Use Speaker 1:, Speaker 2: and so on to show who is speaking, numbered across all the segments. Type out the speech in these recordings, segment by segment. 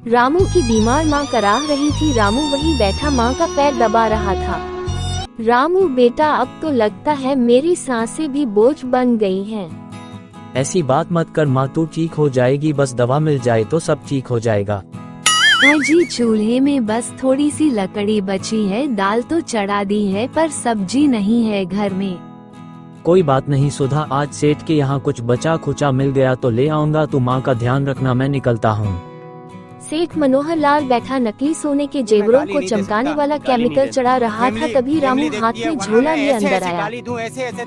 Speaker 1: रामू की बीमार माँ कराह रही थी। रामू वहीं बैठा माँ का पैर दबा रहा था। रामू बेटा, अब तो लगता है मेरी सांसें भी बोझ बन गई हैं।
Speaker 2: ऐसी बात मत कर माँ, तू ठीक हो जाएगी, बस दवा मिल जाए तो सब ठीक हो जाएगा।
Speaker 1: जी, चूल्हे में बस थोड़ी सी लकड़ी बची है, दाल तो चढ़ा दी है पर सब्जी नहीं है घर में।
Speaker 2: कोई बात नहीं सुधा, आज सेठ के यहाँ कुछ बचा खुचा मिल गया तो ले आऊंगा, तू माँ का ध्यान रखना, मैं निकलता हूँ।
Speaker 1: सेठ मनोहर लाल बैठा नकली सोने के जेवरों को चमकाने वाला केमिकल चढ़ा रहा था। तभी रामू हाथ में झोला लिए अंदर आया।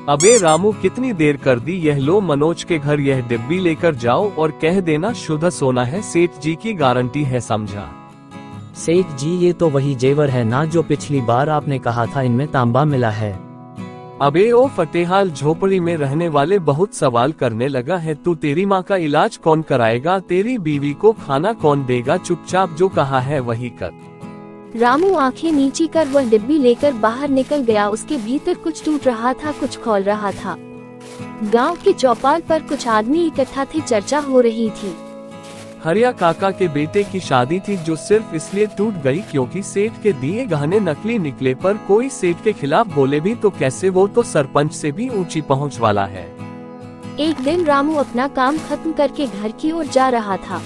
Speaker 3: अबे रामू, कितनी देर कर दी, यह लो मनोज के घर यह डिब्बी लेकर जाओ और कह देना शुद्ध सोना है, सेठ जी की गारंटी है, समझा?
Speaker 2: सेठ जी, ये तो वही जेवर है ना जो पिछली बार आपने कहा था इनमें तांबा मिला है।
Speaker 3: अबे ओ फतेहाल, झोपड़ी में रहने वाले बहुत सवाल करने लगा है तू। तेरी माँ का इलाज कौन कराएगा, तेरी बीवी को खाना कौन देगा, चुपचाप जो कहा है वही कर।
Speaker 1: रामू आंखें नीची कर वह डिब्बी लेकर बाहर निकल गया। उसके भीतर कुछ टूट रहा था, कुछ खोल रहा था। गांव के चौपाल पर कुछ आदमी इकट्ठा थे, चर्चा हो रही थी।
Speaker 3: हरिया काका के बेटे की शादी थी जो सिर्फ इसलिए टूट गई क्योंकि सेठ के दिए गहने नकली निकले, पर कोई सेठ के खिलाफ बोले भी तो कैसे, वो तो सरपंच से भी ऊंची पहुंच वाला है।
Speaker 1: एक दिन रामू अपना काम खत्म करके घर की ओर जा रहा था।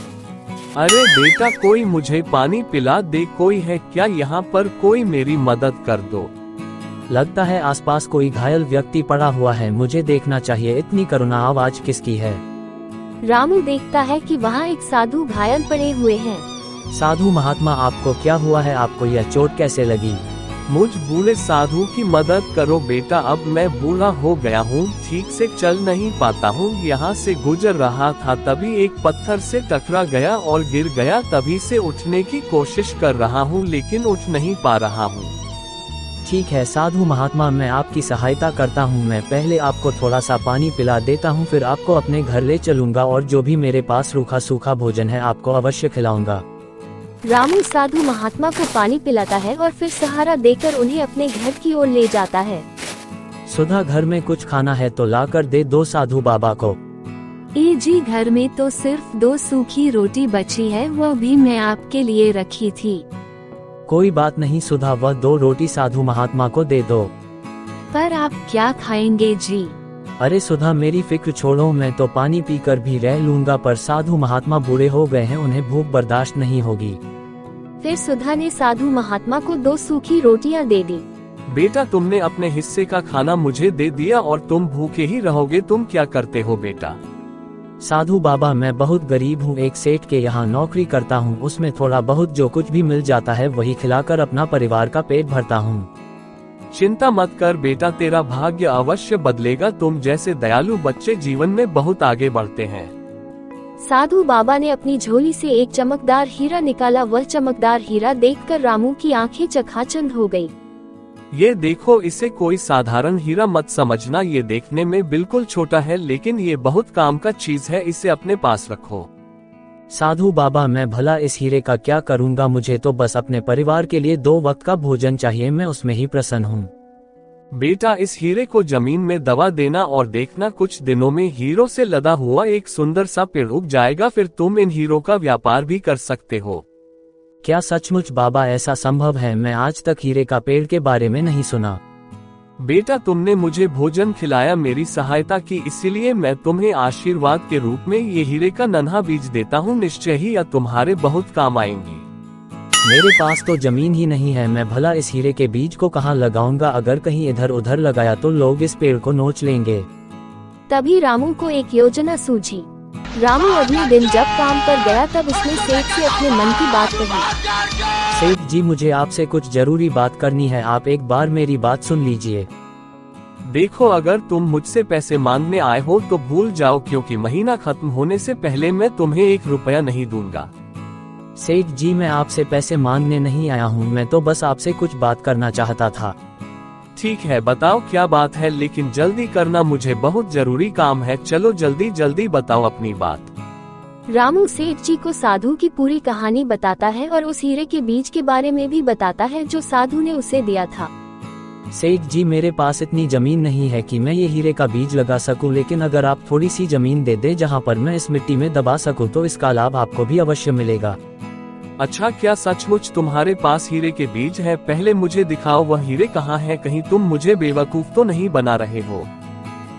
Speaker 3: अरे बेटा, कोई मुझे पानी पिला दे, कोई है क्या यहाँ पर, कोई मेरी मदद कर दो।
Speaker 2: लगता है आसपास कोई घायल व्यक्ति पड़ा हुआ है, मुझे देखना चाहिए, इतनी करुणा आवाज किसकी है।
Speaker 1: रामू देखता है कि वहाँ एक साधु घायल पड़े हुए हैं।
Speaker 2: साधु महात्मा, आपको क्या हुआ है, आपको यह चोट कैसे लगी?
Speaker 3: मुझ बूढ़े साधु की मदद करो बेटा, अब मैं बूढ़ा हो गया हूँ, ठीक से चल नहीं पाता हूँ। यहाँ से गुजर रहा था तभी एक पत्थर से टकरा गया और गिर गया, तभी से उठने की कोशिश कर रहा हूँ लेकिन उठ नहीं पा रहा हूँ।
Speaker 2: ठीक है साधु महात्मा, मैं आपकी सहायता करता हूँ। मैं पहले आपको थोड़ा सा पानी पिला देता हूँ, फिर आपको अपने घर ले चलूंगा और जो भी मेरे पास रूखा सूखा भोजन है आपको अवश्य खिलाऊंगा।
Speaker 1: रामू साधु महात्मा को पानी पिलाता है और फिर सहारा देकर उन्हें अपने घर की ओर ले जाता है।
Speaker 2: सुधा, घर में कुछ खाना है तो ला कर दे दो साधु बाबा को।
Speaker 1: जी, घर में तो सिर्फ 2 सूखी रोटी बची है, वह भी मैं आपके लिए रखी थी।
Speaker 2: कोई बात नहीं सुधा, वह 2 रोटी साधु महात्मा को दे दो।
Speaker 1: पर आप क्या खाएंगे जी?
Speaker 2: अरे सुधा, मेरी फिक्र छोड़ो, मैं तो पानी पीकर भी रह लूंगा, पर साधु महात्मा बूढ़े हो गए हैं, उन्हें भूख बर्दाश्त नहीं होगी।
Speaker 1: फिर सुधा ने साधु महात्मा को 2 सूखी रोटियां दे दी।
Speaker 3: बेटा, तुमने अपने हिस्से का खाना मुझे दे दिया और तुम भूखे ही रहोगे, तुम क्या करते हो बेटा?
Speaker 2: साधु बाबा, मैं बहुत गरीब हूँ, एक सेठ के यहाँ नौकरी करता हूँ, उसमें थोड़ा बहुत जो कुछ भी मिल जाता है वही खिलाकर अपना परिवार का पेट भरता हूँ।
Speaker 3: चिंता मत कर बेटा, तेरा भाग्य अवश्य बदलेगा, तुम जैसे दयालु बच्चे जीवन में बहुत आगे बढ़ते हैं।
Speaker 1: साधु बाबा ने अपनी झोली से एक चमकदार हीरा निकाला। वह चमकदार हीरा देखकर रामू की आंखें चकाचौंध हो गई।
Speaker 3: ये देखो, इसे कोई साधारण हीरा मत समझना, ये देखने में बिल्कुल छोटा है लेकिन ये बहुत काम का चीज है, इसे अपने पास रखो।
Speaker 2: साधु बाबा, मैं भला इस हीरे का क्या करूँगा, मुझे तो बस अपने परिवार के लिए 2 वक्त का भोजन चाहिए, मैं उसमें ही प्रसन्न हूँ।
Speaker 3: बेटा, इस हीरे को जमीन में दबा देना और देखना कुछ दिनों में हीरों से लदा हुआ एक सुंदर सा पेड़ उग जाएगा, फिर तुम इन हीरों का व्यापार भी कर सकते हो।
Speaker 2: क्या सचमुच बाबा ऐसा संभव है? मैं आज तक हीरे का पेड़ के बारे में नहीं सुना।
Speaker 3: बेटा, तुमने मुझे भोजन खिलाया, मेरी सहायता की, इसीलिए मैं तुम्हें आशीर्वाद के रूप में ये हीरे का नन्हा बीज देता हूँ, निश्चय ही यह तुम्हारे बहुत काम आएंगी।
Speaker 2: मेरे पास तो जमीन ही नहीं है, मैं भला इस हीरे के बीज को कहाँ लगाऊंगा? अगर कहीं इधर उधर लगाया तो लोग इस पेड़ को नोच लेंगे।
Speaker 1: तभी रामू को एक योजना सूझी। रामू अगले दिन जब काम पर गया तब उसने सेठ से अपने मन की बात कही।
Speaker 2: सेठ जी, मुझे आपसे कुछ जरूरी बात करनी है, आप एक बार मेरी बात सुन लीजिए।
Speaker 3: देखो, अगर तुम मुझसे पैसे मांगने आए हो तो भूल जाओ, क्योंकि महीना खत्म होने से पहले मैं तुम्हें 1 रुपया नहीं दूंगा।
Speaker 2: सेठ जी, मैं आपसे पैसे मांगने नहीं आया हूँ, मैं तो बस आपसे कुछ बात करना चाहता था।
Speaker 3: ठीक है, बताओ क्या बात है, लेकिन जल्दी करना, मुझे बहुत जरूरी काम है, चलो जल्दी जल्दी बताओ अपनी बात।
Speaker 1: रामू सेठ जी को साधु की पूरी कहानी बताता है और उस हीरे के बीज के बारे में भी बताता है जो साधु ने उसे दिया था।
Speaker 2: सेठ जी, मेरे पास इतनी जमीन नहीं है कि मैं ये हीरे का बीज लगा सकूं, लेकिन अगर आप थोड़ी सी जमीन दे दे जहां पर मैं इस मिट्टी में दबा सकूं तो इसका लाभ आपको भी अवश्य मिलेगा।
Speaker 3: अच्छा, क्या सचमुच तुम्हारे पास हीरे के बीज है? पहले मुझे दिखाओ वह हीरे कहाँ है, कहीं तुम मुझे बेवकूफ तो नहीं बना रहे हो।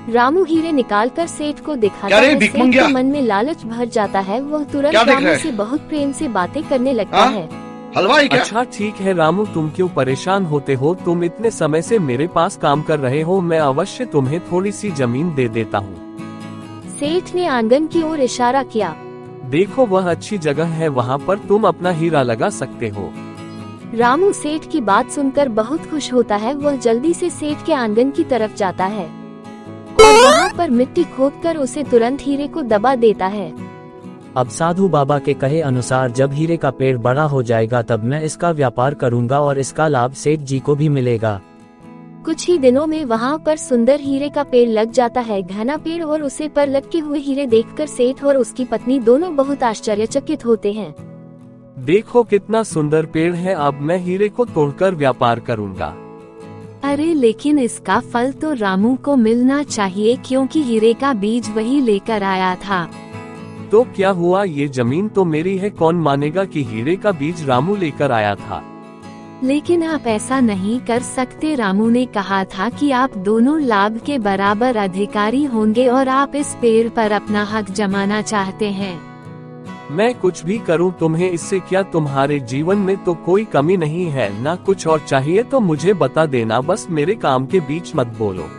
Speaker 1: रामू हीरे निकालकर सेठ को दिखाता
Speaker 4: क्या रे,
Speaker 1: है।
Speaker 4: भिख
Speaker 1: सेठ
Speaker 4: मंगिया?
Speaker 1: के मन में लालच भर जाता है। वह तुरंत
Speaker 4: क्या देख
Speaker 1: रामू
Speaker 4: रहा है?
Speaker 1: से बहुत प्रेम से बातें करने लगता
Speaker 4: हाँ?
Speaker 1: है।
Speaker 4: हलवाई क्या?
Speaker 3: अच्छा ठीक है रामू, तुम क्यों परेशान होते हो? तुम इतने समय से मेरे पास काम कर रहे हो, मैं अवश्य तुम्हें थोड़ी सी जमीन दे देता हूँ।
Speaker 1: सेठ ने आंगन की ओर इशारा किया।
Speaker 3: देखो वह अच्छी जगह है, वहाँ पर तुम अपना हीरा लगा सकते हो।
Speaker 1: रामू सेठ की बात सुनकर बहुत खुश होता है। वह जल्दी से सेठ के आंगन की तरफ जाता है और वहाँ पर मिट्टी खोदकर उसे तुरंत हीरे को दबा देता है।
Speaker 2: अब साधु बाबा के कहे अनुसार जब हीरे का पेड़ बड़ा हो जाएगा तब मैं इसका व्यापार करूंगा और इसका लाभ सेठ जी को भी मिलेगा।
Speaker 1: कुछ ही दिनों में वहाँ पर सुंदर हीरे का पेड़ लग जाता है। घना पेड़ और उसे पर लटके हुए हीरे देखकर सेठ और उसकी पत्नी दोनों बहुत आश्चर्यचकित होते हैं।
Speaker 3: देखो कितना सुंदर पेड़ है, अब मैं हीरे को तोड़कर व्यापार करूंगा।
Speaker 5: अरे लेकिन इसका फल तो रामू को मिलना चाहिए, क्योंकि हीरे का बीज वही लेकर आया था।
Speaker 3: तो क्या हुआ, ये जमीन तो मेरी है, कौन मानेगा कि हीरे का बीज रामू लेकर आया था?
Speaker 5: लेकिन आप ऐसा नहीं कर सकते। रामू ने कहा था कि आप दोनों लाभ के बराबर अधिकारी होंगे और आप इस पेड़ पर अपना हक जमाना चाहते हैं।
Speaker 3: मैं कुछ भी करूं तुम्हें इससे क्या? तुम्हारे जीवन में तो कोई कमी नहीं है ना, कुछ और चाहिए तो मुझे बता देना, बस मेरे काम के बीच मत बोलो।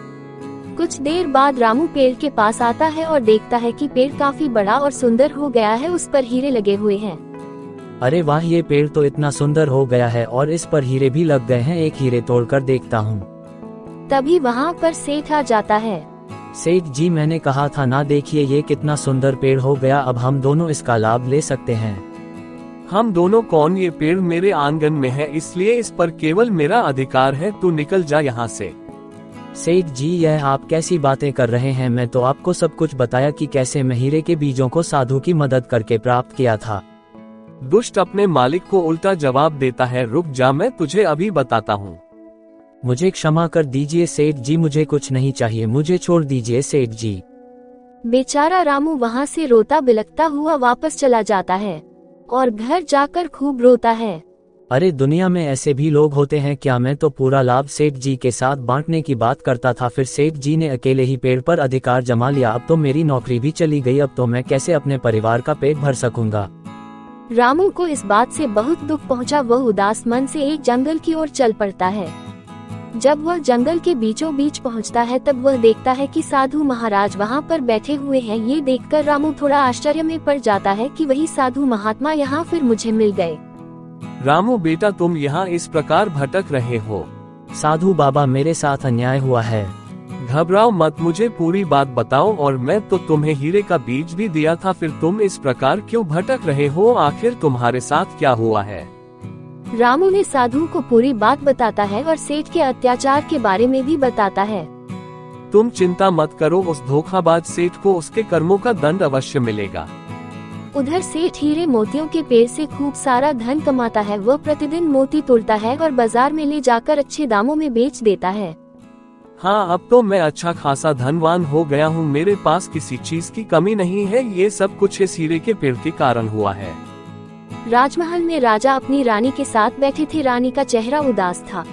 Speaker 1: कुछ देर बाद रामू पेड़ के पास आता है और देखता है कि पेड़ काफी बड़ा और सुंदर हो गया है। उस पर हीरे लगे हुए हैं।
Speaker 2: अरे वाह, ये पेड़ तो इतना सुंदर हो गया है और इस पर हीरे भी लग गए हैं। एक हीरे तोड़कर देखता हूँ।
Speaker 1: तभी वहाँ पर सेठ आ जाता है।
Speaker 2: सेठ जी, मैंने कहा था ना, देखिए ये कितना सुंदर पेड़ हो गया, अब हम दोनों इसका लाभ ले सकते हैं।
Speaker 3: हम दोनों कौन? ये पेड़ मेरे आंगन में है, इसलिए इस पर केवल मेरा अधिकार है। तू निकल जा यहाँ से।
Speaker 2: सेठ जी, यह आप कैसी बातें कर रहे हैं? मैं तो आपको सब कुछ बताया कि कैसे मैं हीरे के बीजों को साधु की मदद करके प्राप्त किया था।
Speaker 3: दुष्ट अपने मालिक को उल्टा जवाब देता है। रुक जा, मैं तुझे अभी बताता हूँ।
Speaker 2: मुझे क्षमा कर दीजिए सेठ जी, मुझे कुछ नहीं चाहिए, मुझे छोड़ दीजिए सेठ जी।
Speaker 1: बेचारा रामू वहाँ से रोता बिलखता हुआ वापस चला जाता है और घर जाकर खूब रोता है।
Speaker 2: अरे दुनिया में ऐसे भी लोग होते हैं क्या? मैं तो पूरा लाभ सेठ जी के साथ बांटने की बात करता था, फिर सेठ जी ने अकेले ही पेड़ पर अधिकार जमा लिया। अब तो मेरी नौकरी भी चली गई, अब तो मैं कैसे अपने परिवार का पेट भर सकूंगा?
Speaker 1: रामू को इस बात से बहुत दुख पहुंचा। वह उदास मन से एक जंगल की ओर चल पड़ता है। जब वह जंगल के बीचों बीच पहुंचता है तब वह देखता है कि साधु महाराज वहां पर बैठे हुए हैं। ये देखकर रामू थोड़ा आश्चर्य में पड़ जाता है कि वही साधु महात्मा यहाँ फिर मुझे मिल गए।
Speaker 3: रामू बेटा, तुम यहाँ इस प्रकार भटक रहे हो।
Speaker 2: साधु बाबा, मेरे साथ अन्याय हुआ है।
Speaker 3: घबराओ मत, मुझे पूरी बात बताओ। और मैं तो तुम्हें हीरे का बीज भी दिया था, फिर तुम इस प्रकार क्यों भटक रहे हो? आखिर तुम्हारे साथ क्या हुआ है?
Speaker 1: रामू ने साधु को पूरी बात बताता है और सेठ के अत्याचार के बारे में भी बताता है।
Speaker 3: तुम चिंता मत करो, उस धोखाबाज सेठ को उसके कर्मों का दंड अवश्य मिलेगा।
Speaker 1: उधर सेठ हीरे मोतियों के पेड़ से खूब सारा धन कमाता है। वह प्रतिदिन मोती तोड़ता है और बाजार में ले जाकर अच्छे दामों में बेच देता है।
Speaker 3: हाँ, अब तो मैं अच्छा खासा धनवान हो गया हूँ, मेरे पास किसी चीज की कमी नहीं है। ये सब कुछ इस हीरे के पेड़ के कारण हुआ है।
Speaker 1: राजमहल में राजा अपनी रानी के साथ बैठे थे। रानी का चेहरा उदास था।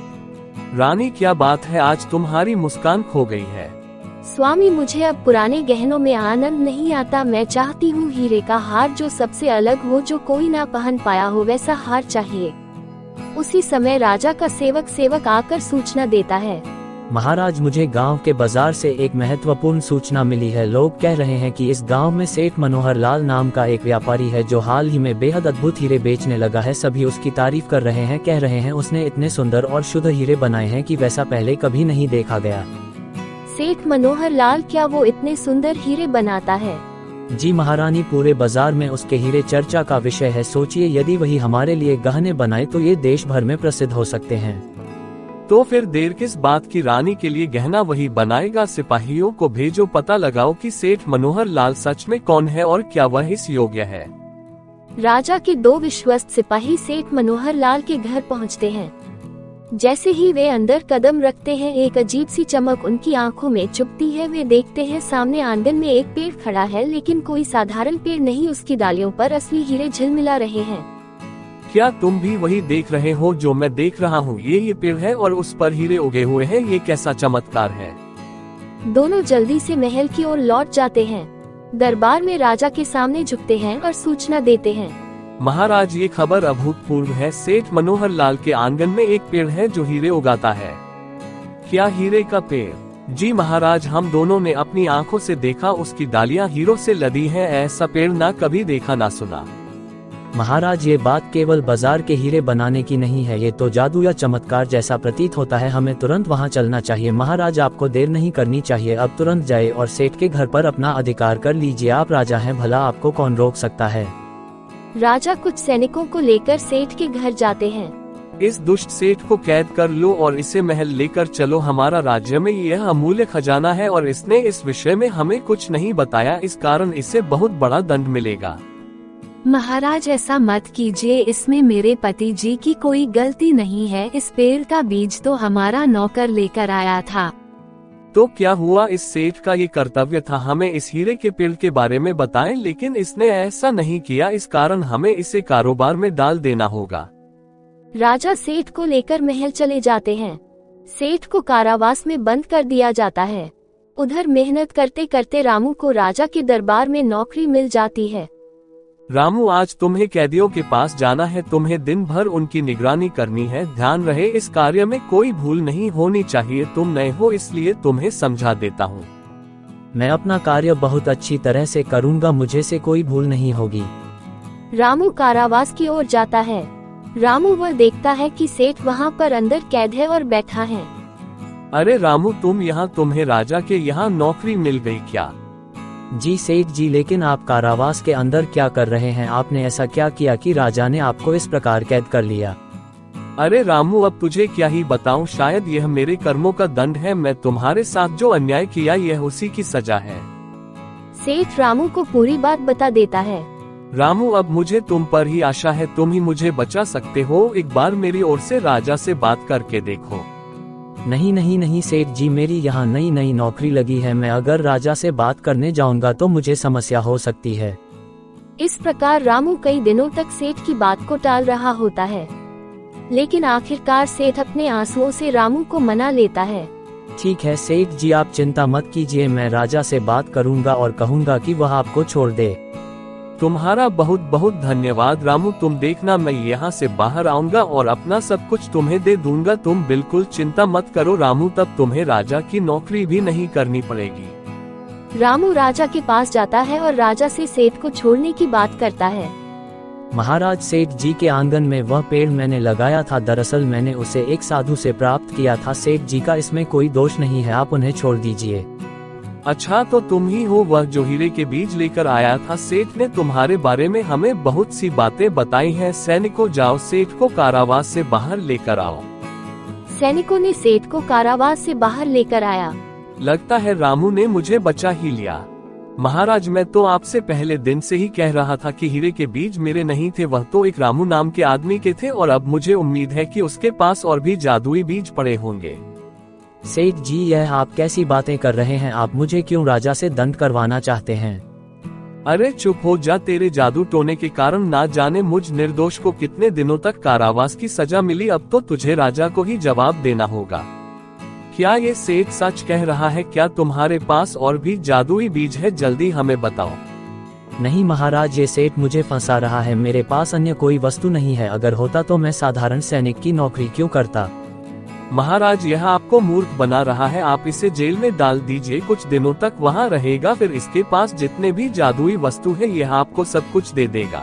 Speaker 3: रानी, क्या बात है, आज तुम्हारी मुस्कान खो गई है?
Speaker 1: स्वामी, मुझे अब पुराने गहनों में आनंद नहीं आता। मैं चाहती हूँ हीरे का हार जो सबसे अलग हो, जो कोई ना पहन पाया हो, वैसा हार चाहिए। उसी समय राजा का सेवक आकर सूचना देता है।
Speaker 2: महाराज, मुझे गांव के बाजार से एक महत्वपूर्ण सूचना मिली है। लोग कह रहे हैं कि इस गांव में सेठ मनोहर लाल नाम का एक व्यापारी है जो हाल ही में बेहद अद्भुत हीरे बेचने लगा है। सभी उसकी तारीफ कर रहे हैं, कह रहे हैं उसने इतने सुंदर और शुद्ध हीरे बनाए हैं कि वैसा पहले कभी नहीं देखा गया।
Speaker 1: सेठ मनोहर लाल, क्या वो इतने सुंदर हीरे बनाता है?
Speaker 2: जी महारानी, पूरे बाजार में उसके हीरे चर्चा का विषय है। सोचिए, यदि वही हमारे लिए गहने बनाए तो ये देश भर में प्रसिद्ध हो सकते हैं।
Speaker 3: तो फिर देर किस बात की? रानी के लिए गहना वही बनाएगा। सिपाहियों को भेजो, पता लगाओ कि सेठ मनोहर लाल सच में कौन है और क्या वह इस योग्य है।
Speaker 1: राजा के 2 विश्वस्त सिपाही सेठ मनोहर लाल के घर पहुंचते हैं। जैसे ही वे अंदर कदम रखते हैं, एक अजीब सी चमक उनकी आंखों में चुभती है। वे देखते हैं सामने आंगन में एक पेड़ खड़ा है, लेकिन कोई साधारण पेड़ नहीं, उसकी डालियों पर असली हीरे झिलमिला रहे हैं।
Speaker 3: क्या तुम भी वही देख रहे हो जो मैं देख रहा हूँ? ये पेड़ है और उस पर हीरे उगे हुए हैं, ये कैसा चमत्कार है।
Speaker 1: दोनों जल्दी से महल की ओर लौट जाते हैं। दरबार में राजा के सामने झुकते हैं और सूचना देते हैं।
Speaker 3: महाराज, ये खबर अभूतपूर्व है। सेठ मनोहर लाल के आंगन में एक पेड़ है जो हीरे उगाता है। क्या हीरे का पेड़? जी महाराज, हम दोनों ने अपनी आंखों से देखा, उसकी डालियां हीरों से लदी हैं। ऐसा पेड़ ना कभी देखा ना सुना।
Speaker 2: महाराज, ये बात केवल बाजार के हीरे बनाने की नहीं है, ये तो जादू या चमत्कार जैसा प्रतीत होता है। हमें तुरंत वहाँ चलना चाहिए। महाराज, आपको देर नहीं करनी चाहिए, अब तुरंत जाए और सेठ के घर पर अपना अधिकार कर लीजिए। आप राजा हैं, भला आपको कौन रोक सकता है।
Speaker 1: राजा कुछ सैनिकों को लेकर सेठ के घर जाते हैं।
Speaker 3: इस दुष्ट सेठ को कैद कर लो और इसे महल लेकर चलो। हमारा राज्य में यह अमूल्य खजाना है और इसने इस विषय में हमें कुछ नहीं बताया, इस कारण इसे बहुत बड़ा दंड मिलेगा।
Speaker 5: महाराज, ऐसा मत कीजिए, इसमें मेरे पति जी की कोई गलती नहीं है। इस पेड़ का बीज तो हमारा नौकर लेकर आया था।
Speaker 3: तो क्या हुआ? इस सेठ का ये कर्तव्य था हमें इस हीरे के पेड़ के बारे में बताएं, लेकिन इसने ऐसा नहीं किया, इस कारण हमें इसे कारोबार में डाल देना होगा।
Speaker 1: राजा सेठ को लेकर महल चले जाते हैं। सेठ को कारावास में बंद कर दिया जाता है। उधर मेहनत करते करते रामू को राजा के दरबार में नौकरी मिल जाती है।
Speaker 3: रामू, आज तुम्हें कैदियों के पास जाना है। तुम्हें दिन भर उनकी निगरानी करनी है। ध्यान रहे, इस कार्य में कोई भूल नहीं होनी चाहिए। तुम नए हो इसलिए तुम्हें समझा देता हूँ।
Speaker 2: मैं अपना कार्य बहुत अच्छी तरह से करूँगा, मुझे से कोई भूल नहीं होगी।
Speaker 1: रामू कारावास की ओर जाता है। रामू वह देखता है कि सेठ वहाँ पर अंदर कैद है और बैठा है।
Speaker 3: अरे रामू, तुम यहाँ, तुम्हें राजा के यहाँ नौकरी मिल गई क्या?
Speaker 2: जी सेठ जी, लेकिन आप कारावास के अंदर क्या कर रहे हैं? आपने ऐसा क्या किया कि राजा ने आपको इस प्रकार कैद कर लिया?
Speaker 3: अरे रामू, अब तुझे क्या ही बताऊं, शायद यह मेरे कर्मों का दंड है। मैं तुम्हारे साथ जो अन्याय किया यह उसी की सजा है।
Speaker 1: सेठ रामू को पूरी बात बता देता है।
Speaker 3: रामू, अब मुझे तुम पर ही आशा है, तुम ही मुझे बचा सकते हो। एक बार मेरी ओर से राजा से बात करके देखो।
Speaker 2: नहीं नहीं नहीं सेठ जी, मेरी यहाँ नई नई नौकरी लगी है। मैं अगर राजा से बात करने जाऊंगा तो मुझे समस्या हो सकती है।
Speaker 1: इस प्रकार रामू कई दिनों तक सेठ की बात को टाल रहा होता है, लेकिन आखिरकार सेठ अपने आंसुओं से रामू को मना लेता है।
Speaker 2: ठीक है सेठ जी, आप चिंता मत कीजिए, मैं राजा से बात करूंगा और कहूंगा कि वह आपको छोड़ दे।
Speaker 3: तुम्हारा बहुत बहुत धन्यवाद रामू। तुम देखना, मैं यहाँ से बाहर आऊंगा और अपना सब कुछ तुम्हें दे दूंगा। तुम बिल्कुल चिंता मत करो रामू, तब तुम्हें राजा की नौकरी भी नहीं करनी पड़ेगी।
Speaker 1: रामू राजा के पास जाता है और राजा से सेठ को छोड़ने की बात करता है।
Speaker 2: महाराज, सेठ जी के आंगन में वह पेड़ मैंने लगाया था, दरअसल मैंने उसे एक साधु से प्राप्त किया था। सेठ जी का इसमें कोई दोष नहीं है, आप उन्हें छोड़ दीजिए।
Speaker 3: अच्छा, तो तुम ही हो वह जो हीरे के बीज लेकर आया था? सेठ ने तुम्हारे बारे में हमें बहुत सी बातें बताई हैं। सैनिकों, जाओ सेठ को कारावास से बाहर लेकर आओ।
Speaker 1: सैनिकों ने सेठ को कारावास से बाहर लेकर आया।
Speaker 3: लगता है रामू ने मुझे बचा ही लिया। महाराज, मैं तो आपसे पहले दिन से ही कह रहा था कि हीरे के बीज मेरे नहीं थे, वह तो एक रामू नाम के आदमी के थे, और अब मुझे उम्मीद है कि उसके पास और भी जादुई बीज पड़े होंगे।
Speaker 2: सेठ जी, यह आप कैसी बातें कर रहे हैं? आप मुझे क्यों राजा से दंड करवाना चाहते हैं?
Speaker 3: अरे चुप हो जा, तेरे जादू टोने के कारण ना जाने मुझ निर्दोष को कितने दिनों तक कारावास की सजा मिली। अब तो तुझे राजा को ही जवाब देना होगा। क्या ये सेठ सच कह रहा है? क्या तुम्हारे पास और भी जादुई बीज है? जल्दी हमें बताओ।
Speaker 2: नहीं महाराज, ये सेठ मुझे फंसा रहा है। मेरे पास अन्य कोई वस्तु नहीं है। अगर होता तो मैं साधारण सैनिक की नौकरी क्यों करता।
Speaker 3: महाराज, यह आपको मूर्ख बना रहा है। आप इसे जेल में डाल दीजिए, कुछ दिनों तक वहाँ रहेगा, फिर इसके पास जितने भी जादुई वस्तु है यह आपको सब कुछ दे देगा।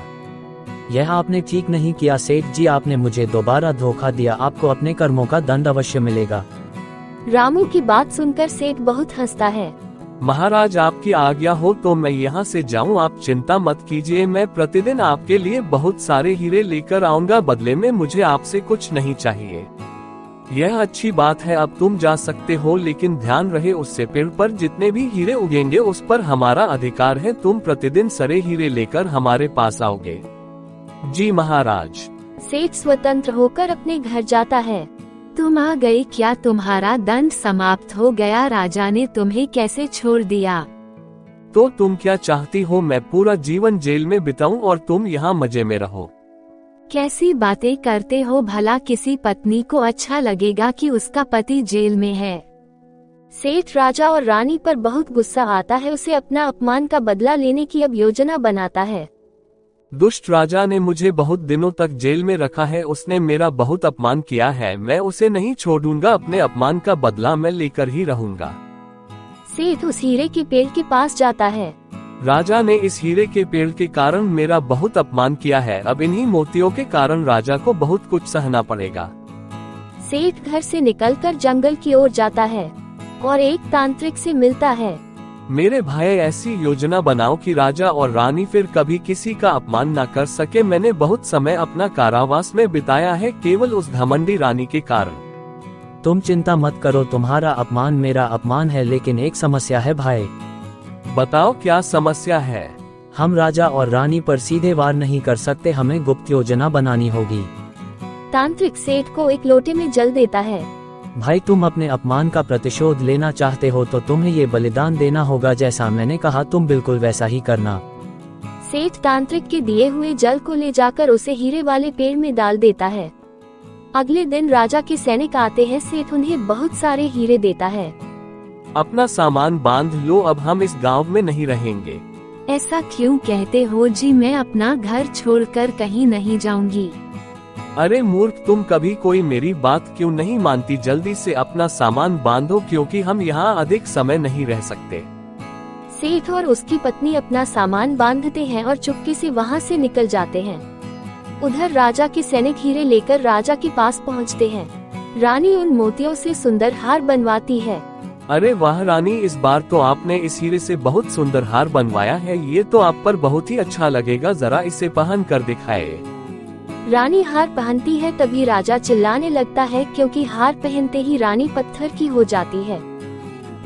Speaker 2: यह आपने ठीक नहीं किया सेठ जी, आपने मुझे दोबारा धोखा दिया। आपको अपने कर्मों का दंड अवश्य मिलेगा।
Speaker 1: रामू की बात सुनकर सेठ बहुत हंसता है।
Speaker 3: महाराज, आपकी आज्ञा हो तो मैं यहाँ से जाऊँ? आप चिंता मत कीजिए, मैं प्रतिदिन आपके लिए बहुत सारे हीरे लेकर आऊंगा। बदले में मुझे आपसे कुछ नहीं चाहिए। यह अच्छी बात है, अब तुम जा सकते हो, लेकिन ध्यान रहे उससे पेड़ पर जितने भी हीरे उगेंगे उस पर हमारा अधिकार है। तुम प्रतिदिन सारे हीरे लेकर हमारे पास आओगे। जी महाराज।
Speaker 1: सेठ स्वतंत्र होकर अपने घर जाता है।
Speaker 5: तुम आ गए क्या? तुम्हारा दंड समाप्त हो गया। राजा ने तुम्हें कैसे छोड़ दिया?
Speaker 3: तो तुम क्या चाहती हो? मैं पूरा जीवन जेल में बिताऊं और तुम यहाँ मजे में रहो?
Speaker 5: कैसी बातें करते हो, भला किसी पत्नी को अच्छा लगेगा कि उसका पति जेल में है।
Speaker 1: सेठ राजा और रानी पर बहुत गुस्सा आता है, उसे अपना अपमान का बदला लेने की अब योजना बनाता है।
Speaker 3: दुष्ट राजा ने मुझे बहुत दिनों तक जेल में रखा है, उसने मेरा बहुत अपमान किया है, मैं उसे नहीं छोड़ूंगा, अपने अपमान का बदला मैं लेकर ही रहूंगा।
Speaker 1: सेठ उस हीरे के पेड़ के पास जाता है।
Speaker 3: राजा ने इस हीरे के पेड़ के कारण मेरा बहुत अपमान किया है, अब इन्हीं मोतियों के कारण राजा को बहुत कुछ सहना पड़ेगा।
Speaker 1: सेठ घर से निकलकर जंगल की ओर जाता है और एक तांत्रिक से मिलता है।
Speaker 3: मेरे भाई, ऐसी योजना बनाओ कि राजा और रानी फिर कभी किसी का अपमान न कर सके। मैंने बहुत समय अपना कारावास में बिताया है, केवल उस घमंडी रानी के कारण।
Speaker 2: तुम चिंता मत करो, तुम्हारा अपमान मेरा अपमान है, लेकिन एक समस्या है भाई।
Speaker 3: बताओ क्या समस्या है?
Speaker 2: हम राजा और रानी पर सीधे वार नहीं कर सकते, हमें गुप्त योजना बनानी होगी।
Speaker 1: तांत्रिक सेठ को एक लोटे में जल देता है।
Speaker 2: भाई, तुम अपने अपमान का प्रतिशोध लेना चाहते हो तो तुम्हें ये बलिदान देना होगा, जैसा मैंने कहा तुम बिल्कुल वैसा ही करना।
Speaker 1: सेठ तांत्रिक के दिए हुए जल को ले जाकर उसे हीरे वाले पेड़ में डाल देता है। अगले दिन राजा के सैनिक आते हैं, सेठ उन्हें बहुत सारे हीरे देता है।
Speaker 3: अपना सामान बांध लो, अब हम इस गांव में नहीं रहेंगे।
Speaker 5: ऐसा क्यों कहते हो जी, मैं अपना घर छोड़कर कहीं नहीं जाऊंगी।
Speaker 3: अरे मूर्ख, तुम कभी कोई मेरी बात क्यों नहीं मानती? जल्दी से अपना सामान बांधो, क्योंकि हम यहाँ अधिक समय नहीं रह सकते।
Speaker 1: सेठ और उसकी पत्नी अपना सामान बांधते हैं और चुपके से वहाँ से निकल जाते हैं। उधर राजा के सैनिक हीरे लेकर राजा के पास पहुँचते हैं। रानी उन मोतियों से सुंदर हार बनवाती है।
Speaker 3: अरे वाह रानी, इस बार तो आपने इस हीरे से बहुत सुंदर हार बनवाया है, ये तो आप पर बहुत ही अच्छा लगेगा, जरा इसे पहन कर दिखाए।
Speaker 1: रानी हार पहनती है, तभी राजा चिल्लाने लगता है, क्योंकि हार पहनते ही रानी पत्थर की हो जाती है।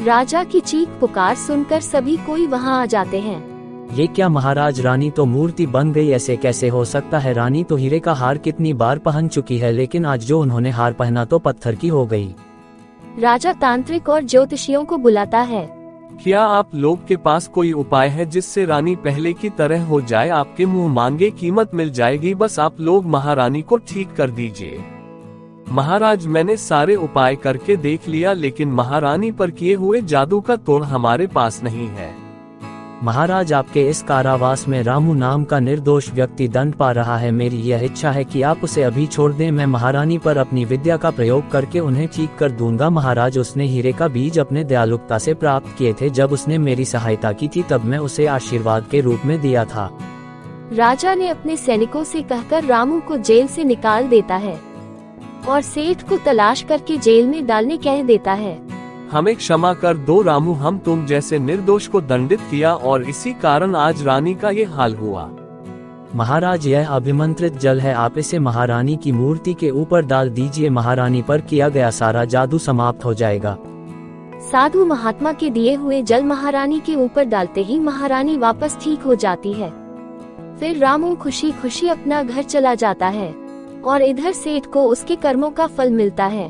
Speaker 1: राजा की चीख पुकार सुनकर सभी कोई वहां आ जाते हैं।
Speaker 2: ये क्या महाराज, रानी तो मूर्ति बन गई, ऐसे कैसे हो सकता है? रानी तो हीरे का हार कितनी बार पहन चुकी है, लेकिन आज जो उन्होंने हार पहना तो पत्थर की हो गई।
Speaker 1: राजा तांत्रिक और ज्योतिषियों को बुलाता है।
Speaker 3: क्या आप लोग के पास कोई उपाय है जिससे रानी पहले की तरह हो जाए? आपके मुंह मांगे कीमत मिल जाएगी, बस आप लोग महारानी को ठीक कर दीजिए। महाराज, मैंने सारे उपाय करके देख लिया, लेकिन महारानी पर किए हुए जादू का तोड़ हमारे पास नहीं है।
Speaker 2: महाराज, आपके इस कारावास में रामू नाम का निर्दोष व्यक्ति दंड पा रहा है। मेरी यह इच्छा है कि आप उसे अभी छोड़ दें, मैं महारानी पर अपनी विद्या का प्रयोग करके उन्हें ठीक कर दूंगा। महाराज, उसने हीरे का बीज अपने दयालुता से प्राप्त किए थे, जब उसने मेरी सहायता की थी तब मैं उसे आशीर्वाद के रूप में दिया था।
Speaker 1: राजा ने अपने सैनिकों से कहकर रामू को जेल से निकाल देता है और सेठ को तलाश करके जेल में डालने कह देता है।
Speaker 3: हमें क्षमा कर दो रामू, हम तुम जैसे निर्दोष को दंडित किया और इसी कारण आज रानी का ये हाल हुआ।
Speaker 2: महाराज, यह अभिमंत्रित जल है, आप इसे महारानी की मूर्ति के ऊपर डाल दीजिए, महारानी पर किया गया सारा जादू समाप्त हो जाएगा।
Speaker 1: साधु महात्मा के दिए हुए जल महारानी के ऊपर डालते ही महारानी वापस ठीक हो जाती है। फिर रामू खुशी खुशी अपना घर चला जाता है और इधर सेठ को उसके कर्मों का फल मिलता है।